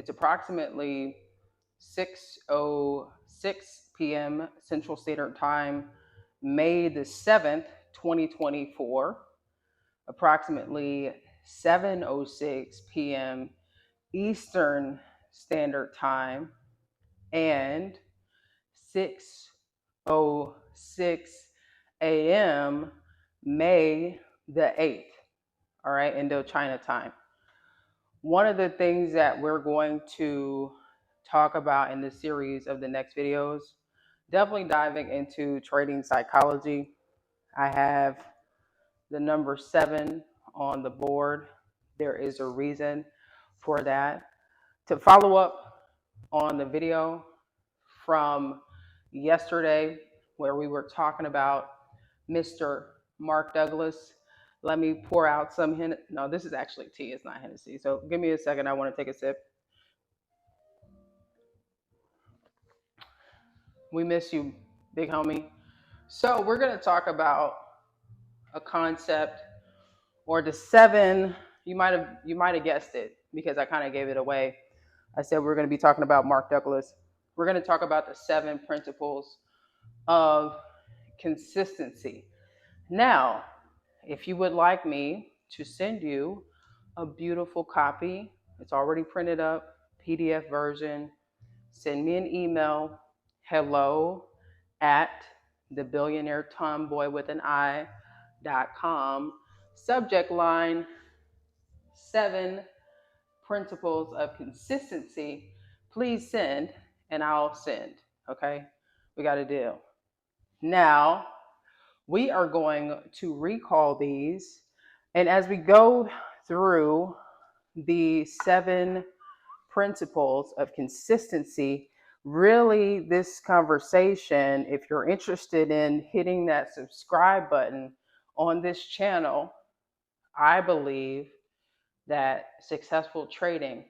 It's approximately 6:06 p.m. Central Standard Time, May the 7th, 2024, approximately 7:06 p.m. Eastern Standard Time, and 6:06 a.m. May the 8th, all right, Indochina time. One of the things that we're going to talk about in the series of the next videos, definitely diving into trading psychology. I have the number 7 on the board. There is a reason for that. To follow up on the video from yesterday, where we were talking about Mr. Mark Douglas, let me pour out some no, this is actually tea, it's not Hennessy. So give me a second, I want to take a sip. We miss you, big homie. So we're going to talk about a concept, or the 7. You might have guessed it because I kind of gave it away. I said we're going to be talking about Mark Douglas. We're going to talk about the 7 principles of consistency. Now, if you would like me to send you a beautiful copy, it's already printed up, PDF version, send me an email, hello at thebillionairetomboy.com. Subject line 7 principles of consistency. Please send, and I'll send. Okay, we got a deal. Now, we are going to recall these, and as we go through the 7 principles of consistency, really this conversation, if you're interested in hitting that subscribe button on this channel, I believe that successful trading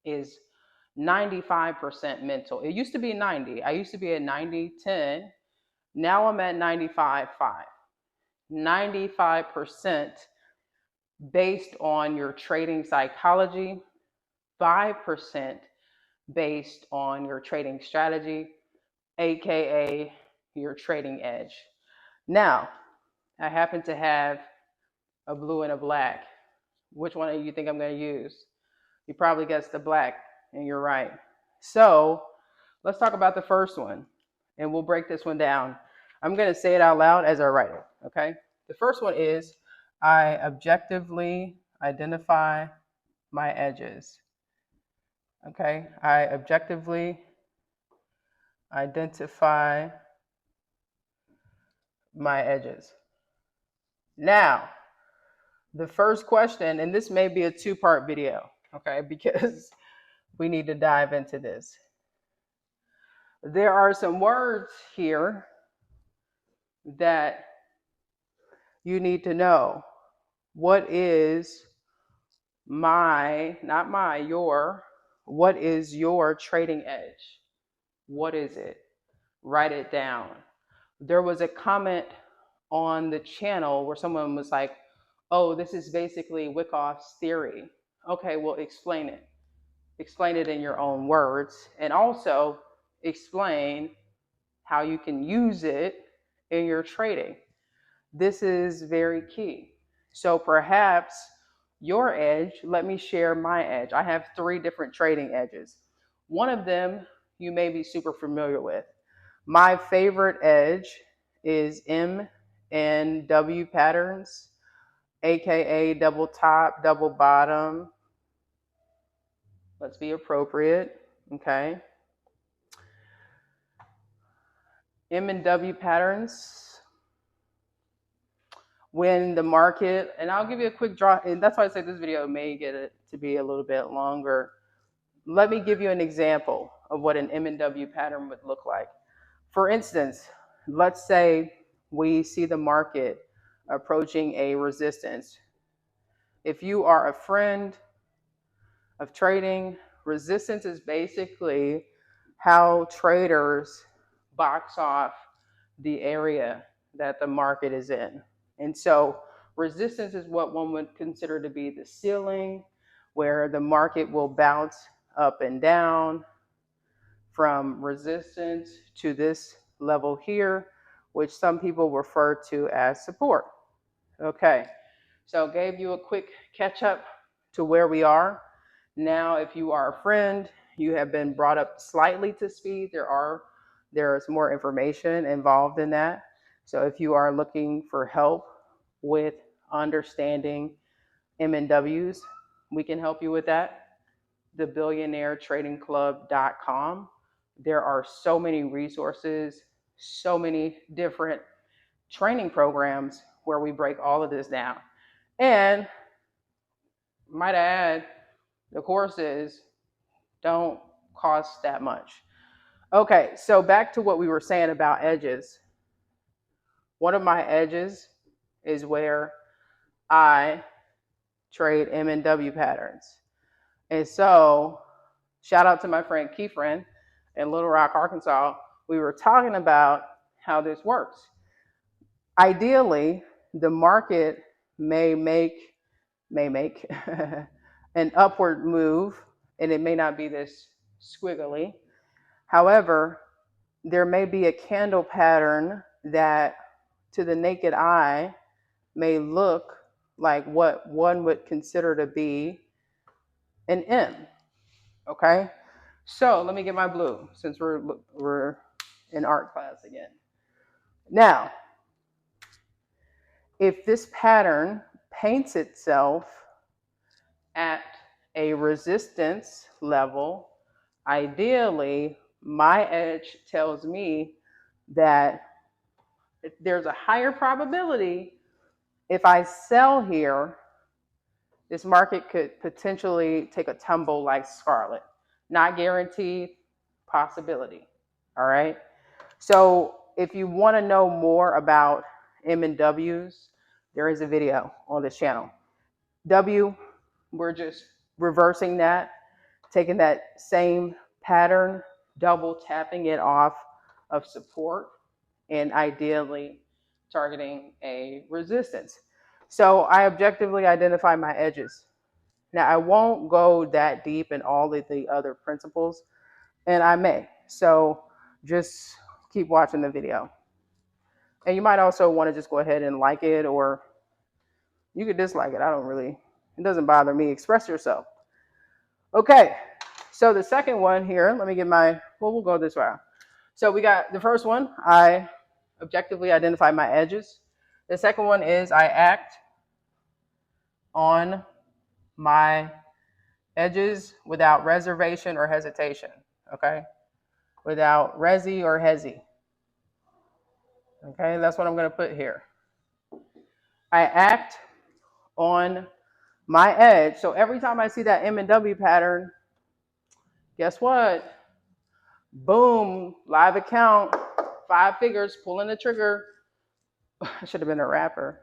is 95% mental. It used to be 90. I used to be at 90-10. Now I'm at 95-5. 95% based on your trading psychology, 5% based on your trading strategy, aka your trading edge. Now, I happen to have a blue and a black. Which one do you think I'm going to use? You probably guessed the black, and you're right. So let's talk about the first one, and we'll break this one down. I'm going to say it out loud as I write it, okay? The first one is, I objectively identify my edges. Okay, I objectively identify my edges. Now, the first question, and this may be a 2-part video, okay, because we need to dive into this. There are some words here that you need to know. What is what is your trading edge? What is it? Write it down. There was a comment on the channel where someone was like, oh, this is basically Wyckoff's theory. Okay, well, explain it. Explain it in your own words, and also explain how you can use it in your trading. This is very key. So perhaps your edge, let me share my edge. I have 3 different trading edges. One of them you may be super familiar with. My favorite edge is M and W patterns, aka double top, double bottom. Let's be appropriate, okay? M and W patterns. When the market, and I'll give you a quick draw, and that's why I said this video may get it to be a little bit longer. Let me give you an example of what an M and W pattern would look like. For instance, let's say we see the market approaching a resistance. If you are a friend of trading, resistance is basically how traders box off the area that the market is in. And so resistance is what one would consider to be the ceiling, where the market will bounce up and down, from resistance to this level here, which some people refer to as support. Okay, so gave you a quick catch up to where we are. Now, if you are a friend, you have been brought up slightly to speed. There's more information involved in that. So if you are looking for help with understanding M&Ws, we can help you with that. The billionairetradingclub.com. There are so many resources, so many different training programs where we break all of this down. And might I add, the courses don't cost that much. Okay, so back to what we were saying about edges. One of my edges is where I trade M&W patterns. And so, shout out to my friend Keyfriend in Little Rock, Arkansas. We were talking about how this works. Ideally, the market may make an upward move, and it may not be this squiggly. However, there may be a candle pattern that to the naked eye may look like what one would consider to be an M. Okay, so let me get my blue since we're in art class again. Now, if this pattern paints itself at a resistance level, ideally, my edge tells me that there's a higher probability if I sell here, this market could potentially take a tumble like Scarlet. Not guaranteed, possibility. All right. So if you want to know more about M&Ws, there is a video on this channel. W, we're just reversing that, taking that same pattern, double tapping it off of support, and ideally targeting a resistance. So I objectively identify my edges. Now, I won't go that deep in all of the other principles, and I may. So just keep watching the video. And you might also want to just go ahead and like it, or you could dislike it. It doesn't bother me. Express yourself. Okay, so the second one here, let me get we'll go this way. So we got the first one, I objectively identify my edges. The second one is I act on my edges without reservation or hesitation, okay? Without resi or hezi. Okay, that's what I'm gonna put here. I act on my edge. So every time I see that M&W pattern, guess what? Boom, live account, 5 figures, pulling the trigger. I should have been a rapper.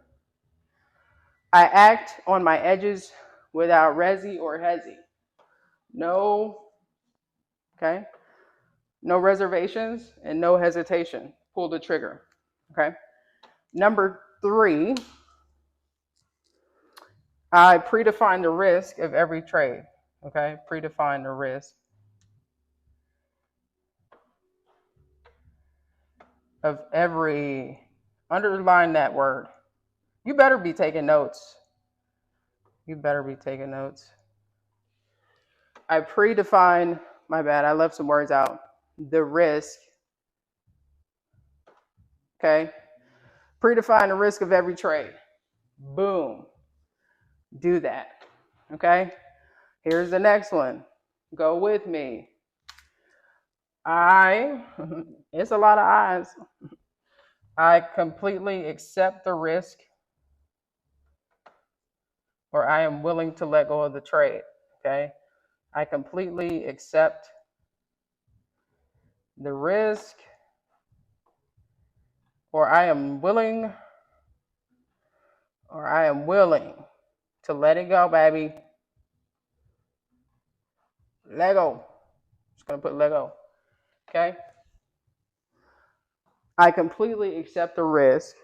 I act on my edges without resi or hezi. No, okay? No reservations and no hesitation. Pull the trigger, okay? Number 3, I predefine the risk of every trade, okay? Predefine the risk of every, underline that word. You better be taking notes. You better be taking notes. I predefine, my bad, I left some words out. The risk, okay? Predefine the risk of every trade. Boom. Do that, okay? Here's the next one. Go with me. It's a lot of I's. I completely accept the risk, or I am willing to let go of the trade, okay? I completely accept the risk, or I am willing to let it go, baby. Lego. Just gonna put Lego, okay? I completely accept the risk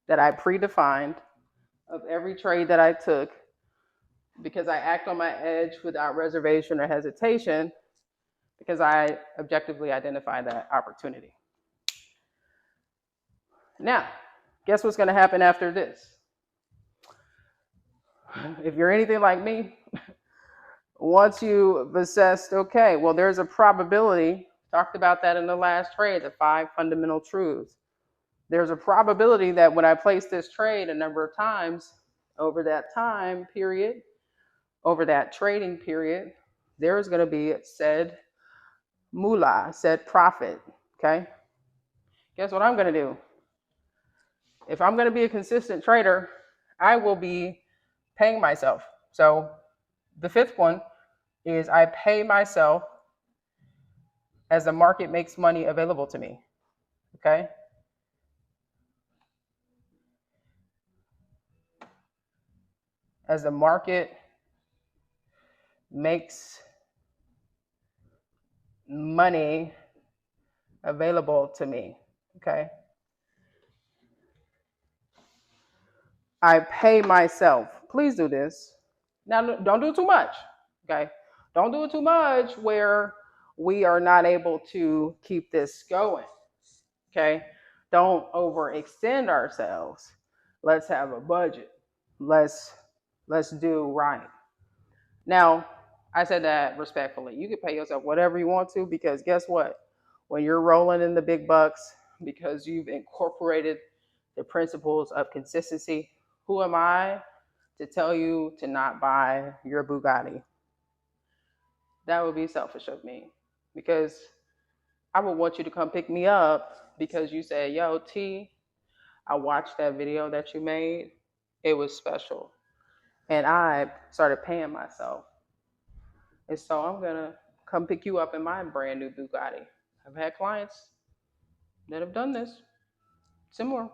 that I predefined of every trade that I took because I act on my edge without reservation or hesitation because I objectively identify that opportunity. Now, guess what's going to happen after this? If you're anything like me, once you've assessed, okay, well, there's a probability, talked about that in the last trade, the 5 fundamental truths. There's a probability that when I place this trade a number of times over that time period, over that trading period, there's going to be said moolah, said profit. Okay. Guess what I'm going to do? If I'm going to be a consistent trader, I will be paying myself. So the 5th one is I pay myself as the market makes money available to me. Okay. As the market makes money available to me. Okay. I pay myself. Please do this. Now, don't do too much. Okay. Don't do it too much where we are not able to keep this going. Okay. Don't overextend ourselves. Let's have a budget. Let's do right. Now, I said that respectfully. You can pay yourself whatever you want to because guess what? When you're rolling in the big bucks, because you've incorporated the principles of consistency, who am I to tell you to not buy your Bugatti? That would be selfish of me because I would want you to come pick me up because you said, yo, T, I watched that video that you made. It was special. And I started paying myself. And so I'm going to come pick you up in my brand new Bugatti. I've had clients that have done this. Similar.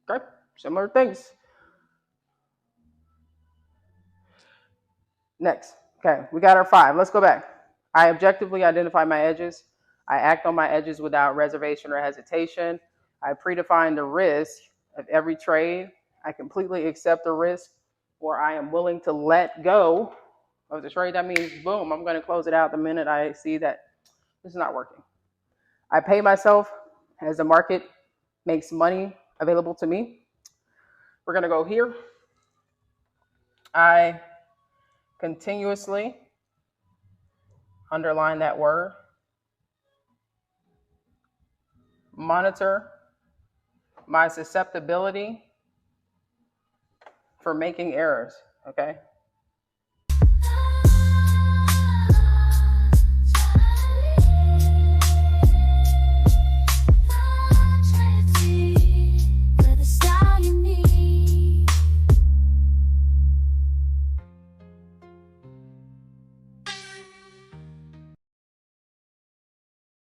Okay. Similar things. Next. Okay. We got our 5. Let's go back. I objectively identify my edges. I act on my edges without reservation or hesitation. I predefine the risk of every trade. I completely accept the risk, or I am willing to let go of the trade. That means, boom, I'm going to close it out the minute I see that this is not working. I pay myself as the market makes money available to me. We're going to go here. I continuously underline that word. Monitor my susceptibility for making errors. Okay.